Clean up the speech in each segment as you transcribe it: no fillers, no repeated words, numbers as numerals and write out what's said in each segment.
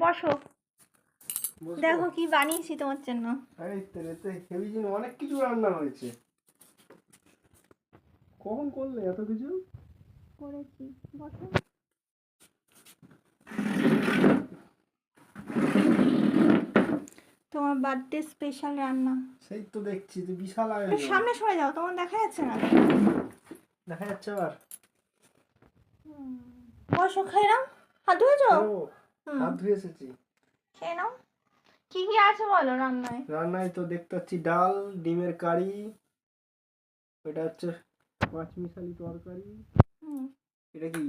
বসো, দেখো কি বানিয়েছি তোমার জন্য। এই তো হেভি জিনিস, অনেক কিছু রান্না হয়েছে। কখন করলে এত কিছু? করেছি, বসো। তোমার বার্থডে স্পেশাল রান্না। সেই তো দেখছি যে বিশাল আয়োজন। একটু সামনে সরে যাও, তোমার দেখা যাচ্ছে না। দেখা যাচ্ছে আবার। বসো, খেয়ে নাও। হাত ধুয়েছো? হাত ধুয়ে এসেছি। খেয়ে নাও। কি কি আছে বলো রান্নায়? রান্নায় তো দেখতে পাচ্ছি ডাল, ডিমের কারি, এটা হচ্ছে পাঁচমিশালি তরকারি। এটা কি?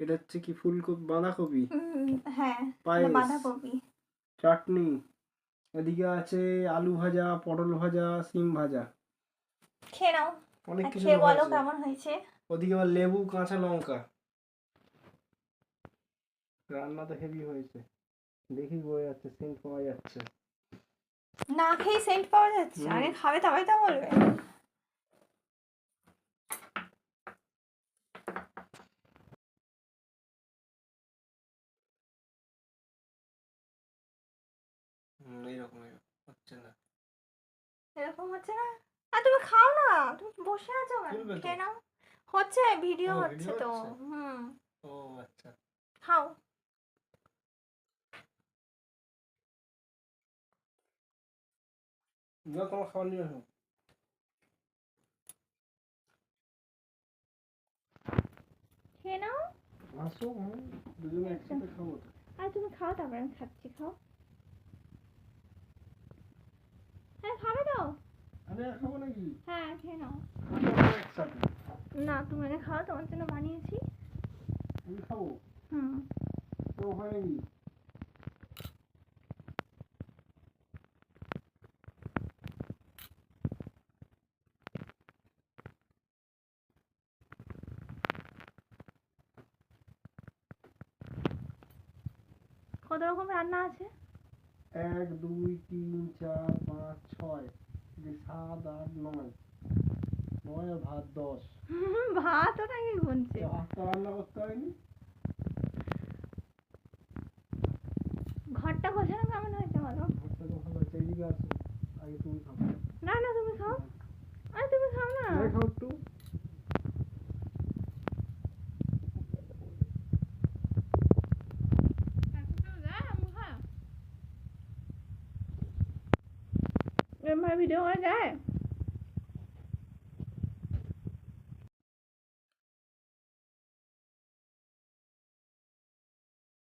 এটা হচ্ছে কি ফুলকপি, বাঁধাকপি? হ্যাঁ, বাঁধাকপি। চাটনি, এদিকে আছে আলু ভাজা, পটল ভাজা, সিম ভাজা। খেয়ে নাও, অনেক কিছু খেয়ে বলো কেমন হয়েছে। ওদিকে আবার লেবু, কাঁচা লঙ্কা। রান্না তো হেভি হয়েছে, দেখি বোঝা যাচ্ছে, সেন্ট পাওয়া যাচ্ছে। না খেয়ে সেন্ট পাওয়া যাচ্ছে? আগে খাবে তবেই তো বলবে। এইরকম হচ্ছে না, এরকম হচ্ছে না। আর তুমি খাও না, তুমি বসে আছো কেন? খেয়ে নাও। হচ্ছে, ভিডিও হচ্ছে তো। ও আচ্ছা, খাও। তোমার খাবার নিয়ে আসো। খেয়ে নাও। আসো, দুজনে একসাথে খাবো। আর তুমি খাও, তারপরে আমি খাচ্ছি, খাও। হ্যাঁ, খাবে তো? আরে খাবো নাকি? হ্যাঁ, খেয়ে নাও। একসাথে না, তুমি আগে খাও, তোমার জন্য বানিয়েছি। আমি খাবো। তো হয় নাকি? কত রকম রান্না আছে? 1 2 3 4 5 6, 7 8 9, 9 আর ভাত 10। ভাত ওটা কি গুনছে? ভাতটা রান্না করতে হয়নি। ঘরটা গোছানো কেমন হয়েছে বলো? ভাতটা তো ভালো হয়েছে। এদিকে আসো, আগে তুমি খাও। না না, তুমি খাও। আরে তুমি খাও না। খাও একটু। এরম ভাবে ভিডিও করা যায়?